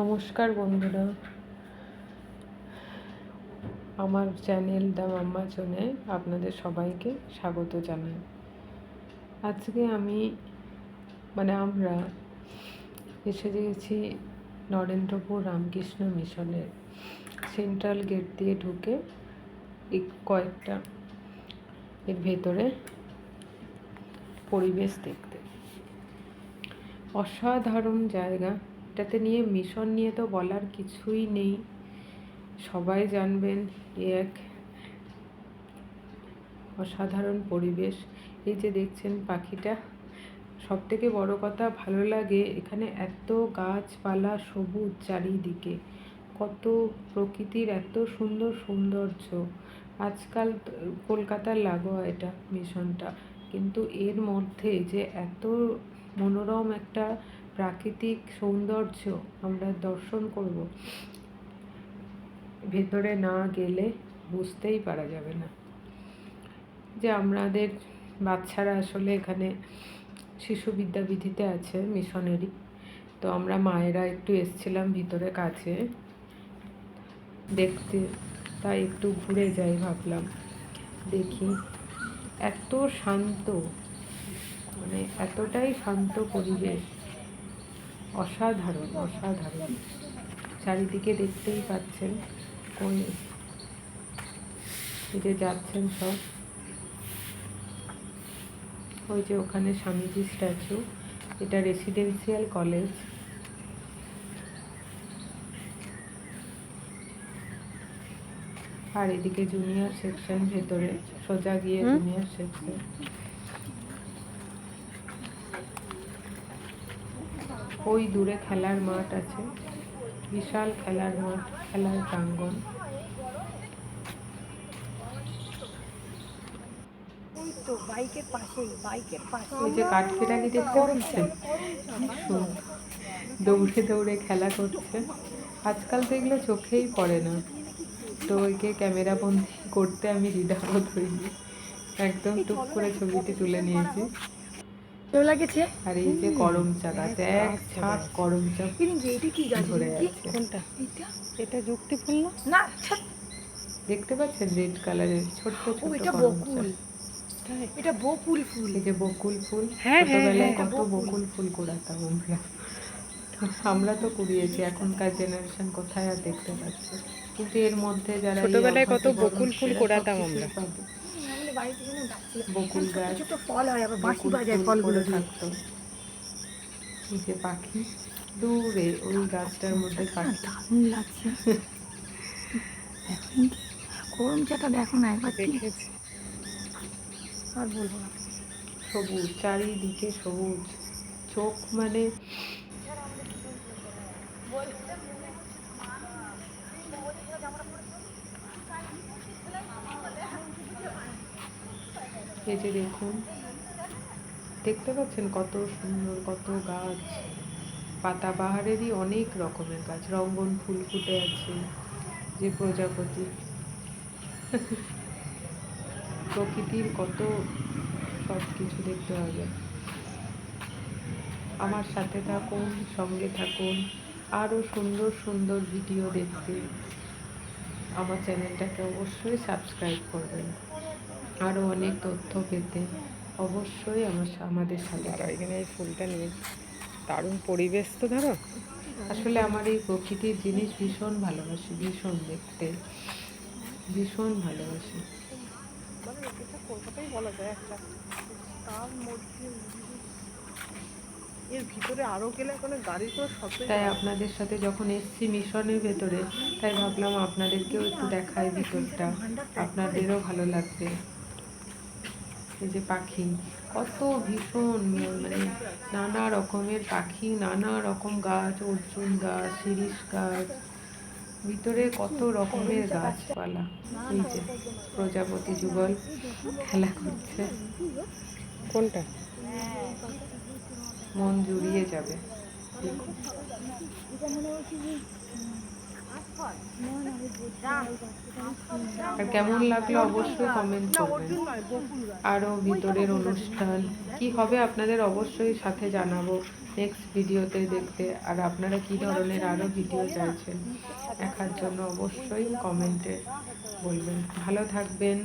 নমস্কার বন্ধুরা, আমার চ্যানেল দ্য মাম্মা জোনে আপনাদের সবাইকে স্বাগত জানাই। আজকে আমরা এসে গেছি নরেন্দ্রপুর রামকৃষ্ণ মিশনের সেন্ট্রাল গেট দিয়ে ঢুকে কয়েকটা এর ভেতরে পরিবেশ দেখতে। অসাধারণ জায়গা। এটাতে নিয়ে মিশন নিয়ে তো বলার কিছুই নেই, সবাই জানবেন। এক অসাধারণ পরিবেশ। এই যে দেখছেন পাখিটা, সব থেকে বড় কথা ভালো লাগে এখানে এত গাছপালা, সবুজ চারিদিকে, কত প্রকৃতির এত সুন্দর সৌন্দর্য। আজকাল কলকাতার লাগোয়া এটা মিশনটা, কিন্তু এর মধ্যে যে এত মনোরম একটা প্রাকৃতিক সৌন্দর্য আমরা দর্শন করব, ভেতরে না গেলে বুঝতেই পারা যাবে না। যে আমাদের বাচ্চারা আসলে এখানে শিশু বিদ্যাবিধিতে আছে মিশনেরই, তো আমরা মায়েরা একটু এসছিলাম ভিতরে কাছে দেখতে, তাই একটু ঘুরে যাই ভাবলাম, দেখি। এত শান্ত, এতটাই শান্ত পরিবেশ, অসাধারণ অসাধারণ। চারিদিকে দেখতেই পাচ্ছেন, কোন এই যে যাচ্ছেন সব, ওই যে ওখানে স্বামীজি স্ট্যাচু। এটা রেসিডেন্সিয়াল কলেজ। আর এদিকে জুনিয়র সেকশন, ভেতরে সোজা গিয়ে জুনিয়র সেকশন। ওই দূরে খেলার মাঠ আছে, বিশাল খেলার মাঠ, খেলার প্রাঙ্গণ। ওই যে কাঠকেরানি দেখতে পাচ্ছেন, দৌড়ে দৌড়ে খেলা করছে। আজকাল তো এগুলো চোখেই পড়ে না, তো ওইকে ক্যামেরা বন্দি করতে আমি দ্বিধাবোধ হইনি, একদম টুক করে ছবিটি তুলে নিয়েছি। আর এই যে করমচা গাছ, এক ছাক করমচা ধরে আছে। এটা যুক্তি ফুল না, দেখতে পাচ্ছেন রেড কালারের ছোট্ট ছোট করমচা। এটা বকুল ফুল। এই যে বকুল ফুল, ছোটবেলায় কত বকুল ফুল কুড়াতাম আমরা তো কুড়িয়েছি, এখনকার জেনারেশন কোথায় আর দেখতে পাচ্ছে। কিন্তু এর মধ্যে যারা ছোটবেলায় কত বকুল ফুল কুড়াতাম আমরা। বকুল গাছ, ফল হয়, আবার বাঁশি বাজায় ফলগুলো থাকতো। এই যে পাখি দূরে ওই গাছটার মধ্যে পাখি, দারুণ লাগছে। করমচাটা দেখো না একবার, দেখেছি আর বলবো না। সবুজ চারিদিকে, সবুজ, চোখ এই যে দেখুন, দেখতে পাচ্ছেন কত সুন্দর, কত গাছ, পাতাবাহারেরই অনেক রকমের গাছ, রঙ্গন ফুল ফুটে আছে, যে প্রজাপতি। প্রকৃতির কত সব কিছু দেখতে হবে। আমার সাথে থাকুন, সঙ্গে থাকুন, আরও সুন্দর সুন্দর ভিডিও দেখতে আমার চ্যানেলটাকে অবশ্যই সাবস্ক্রাইব করবেন। আরও অনেক তথ্য পেতে অবশ্যই আমাদের সাথে। এখানে এই ফুলটা নিয়ে দারুণ পরিবেশ তো। ধরো, আসলে আমার এই প্রকৃতির জিনিস ভীষণ ভালোবাসি, ভীষণ দেখতে ভীষণ ভালোবাসি। কলকাতাই বলা যায় একটা, তার মধ্যে এর ভিতরে আরো গেলে কোনো গাড়ির কোনো শব্দ। তাই আপনাদের সাথে যখন এসছি মিশনের ভেতরে, তাই ভাবলাম আপনাদেরকেও একটু দেখাই ভিতরটা, আপনাদেরও ভালো লাগবে। এই যে পাখি, কত ভীষণ নানা রকমের পাখি, নানা রকম গাছ, অর্জুন গাছ, শিরীষ গাছ, ভিতরে কত রকমের গাছপালা। এই যে প্রজাপতি যুগল খেলা করছে, কোনটা মন জুড়িয়ে যাবে। দেখুন আর কেমন লাগলো অবশ্যই কমেন্ট করবেন। আরও ভিতরের অনুষ্ঠান কি হবে আপনাদের অবশ্যই সাথে জানাবো নেক্সট ভিডিওতে দেখতে। আর আপনারা কি ধরনের আরও ভিডিও চাইছেন দেখার জন্য অবশ্যই কমেন্টে বলবেন। ভালো থাকবেন।